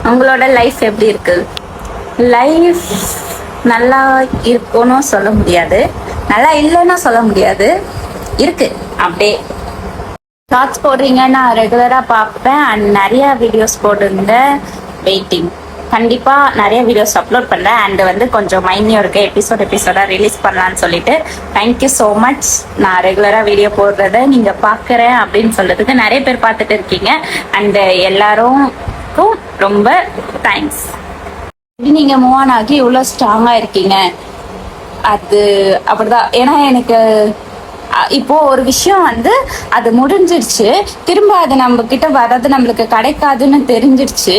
உங்களோட லைஃப் எப்படி இருக்கு? லைஃப் நல்லா இருக்குன்னு சொல்ல முடியாது, நல்லா இல்லைன்னு சொல்ல முடியாது, இருக்கு அப்படியே. ஷார்ட்ஸ் போடுறீங்க, நான் ரெகுலராக பார்ப்பேன் அண்ட் நிறைய வீடியோஸ் போடுங்க. வெயிட்டிங், கண்டிப்பாக நிறைய வீடியோஸ் அப்லோட் பண்ணுறேன் அண்ட் வந்து கொஞ்சம் மைனியும் இருக்கு, எபிசோடாக ரிலீஸ் பண்ணலான்னு சொல்லிட்டு. Thank you so much. நான் ரெகுலராக வீடியோ போடுறத நீங்கள் பார்க்குறேன் அப்படின்னு சொல்கிறதுக்கு நிறைய பேர் பார்த்துட்டு இருக்கீங்க அண்ட் எல்லாருக்கும் ரொம்ப தேங்க்ஸ். நீங்கள் மூவ் ஆன் ஆகி இவ்வளோ ஸ்ட்ராங்காக இருக்கீங்க, அது அப்படிதான். ஏன்னா எனக்கு இப்போ ஒரு விஷயம் வந்து அது முடிஞ்சிருச்சு, திரும்ப அது நம்ம கிட்ட வர்றது நம்மளுக்கு கிடைக்காதுன்னு தெரிஞ்சிருச்சு,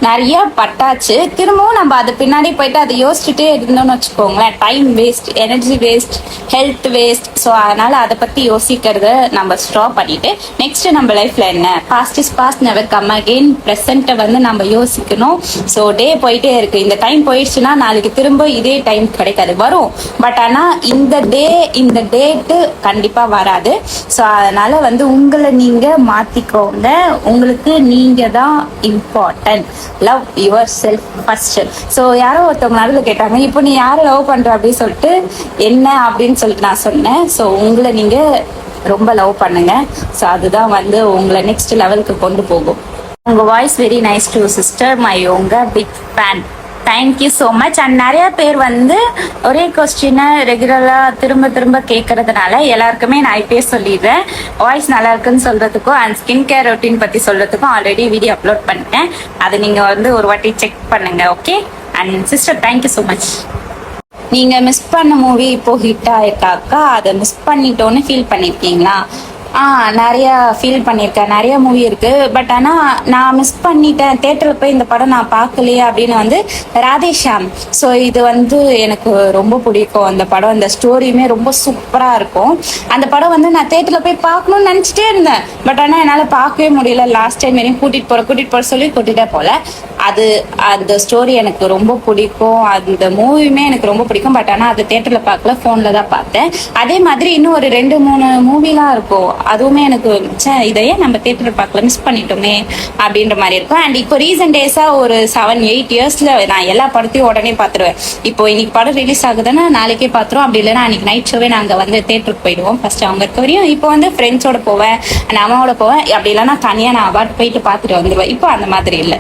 நிறைய பட்டாச்சு. திரும்பவும் நம்ம அது பின்னாடி போயிட்டு அதை யோசிச்சுட்டே இருந்தோம்னு வச்சுக்கோங்களேன், time waste, energy waste, health waste. So அதனால அதை பத்தி யோசிக்கிறத நம்ம ஸ்டாப் பண்ணிட்டு நெக்ஸ்ட் நம்ம லைஃப்ல என்ன, past is past, never come again, ப்ரெசென்ட்டை வந்து நம்ம யோசிக்கணும். ஸோ டே போயிட்டே இருக்கு, இந்த டைம் போயிடுச்சுன்னா நாளைக்கு திரும்ப இதே டைம் கிடைக்காது, வரும். பட் ஆனா இந்த டேட்டு கண்டிப்பா வராது. ஸோ அதனால வந்து உங்களை நீங்க மாத்திக்கோங்க, உங்களுக்கு நீங்க தான் important. Love your self first. So யாரோ ஒருத்தவங்க நடுவில் கேட்டாங்க, இப்போ நீ யாரை லவ் பண்ற அப்படின்னு சொல்லிட்டு, என்ன அப்படின்னு சொல்லிட்டு நான் சொன்னேன். ஸோ உங்களை நீங்க ரொம்ப லவ் பண்ணுங்க. ஸோ அதுதான் வந்து உங்களை நெக்ஸ்ட் லெவலுக்கு கொண்டு போகும். உங்க voice very nice too sister, my உங்க big fan. Thank you so much. And நிறைய பேர் வந்து ஒரே கொஸ்டினை ரெகுலராக திரும்ப கேட்கறதுனால எல்லாருக்குமே நான் இப்பயே சொல்லிடுறேன், வாய்ஸ் நல்லா இருக்குன்னு சொல்றதுக்கும் அண்ட் ஸ்கின் கேர் ரொட்டீன் பற்றி சொல்றதுக்கும் ஆல்ரெடி வீடியோ அப்லோட் பண்ணிட்டேன், அதை நீங்கள் வந்து ஒரு வாட்டி செக் பண்ணுங்க. Okay. And sister thank you so much. நீங்கள் மிஸ் பண்ண மூவி இப்போ ஹிட் ஆயிருக்காக்கா, அதை மிஸ் பண்ணிட்டோன்னு ஃபீல் பண்ணியிருக்கீங்களா? நிறைய ஃபீல் பண்ணியிருக்கேன். நிறைய மூவி இருக்கு, பட் ஆனால் நான் மிஸ் பண்ணிட்டேன், தேட்டரில் போய் இந்த படம் நான் பார்க்கலையே அப்படின்னு வந்து ராதேஷாம். ஸோ இது வந்து எனக்கு ரொம்ப பிடிக்கும் அந்த படம். அந்த ஸ்டோரியுமே ரொம்ப சூப்பராக இருக்கும். அந்த படம் வந்து நான் தேட்டரில் போய் பார்க்கணும்னு நினச்சிட்டே இருந்தேன், பட் ஆனால் என்னால் பார்க்கவே முடியல. லாஸ்ட் டைம் வரையும் கூட்டிகிட்டு போகிற சொல்லி கூட்டிகிட்டே போகல. அந்த ஸ்டோரி எனக்கு ரொம்ப பிடிக்கும், அந்த மூவியுமே எனக்கு ரொம்ப பிடிக்கும். பட் ஆனால் அது தேட்டரில் பார்க்கல, ஃபோனில் தான் பார்த்தேன். அதே மாதிரி இன்னும் ஒரு 2-3 மூவிலாம் இருக்கும், அதுவுமே எனக்கு இதையே நம்ம தேட்டரில் பார்க்கல, மிஸ் பண்ணிட்டோமே அப்படின்ற மாதிரி இருக்கும். அண்ட் இப்போ ரீசெண்ட் டேஸாக ஒரு 7-8 இயர்ஸில் நான் எல்லா படத்தையும் உடனே பார்த்துருவேன். இப்போ இன்னைக்கு படம் ரிலீஸ் ஆகுதுன்னா நாளைக்கே பார்த்துருவோம், அப்படி இல்லைன்னா அன்னைக்கு நைட் ஷோவே நாங்கள் வந்து தேட்டருக்கு போயிடுவோம். ஃபர்ஸ்ட் அவங்க இருக்க வரையும் இப்போ வந்து ஃப்ரெண்ட்ஸோட போவேன், அம்மாவோட போவேன், அப்படி இல்லைன்னா தனியாக நான் அவார்ட் போயிட்டு பார்த்துட்டு வந்துடுவேன். இப்போ அந்த மாதிரி இல்லை.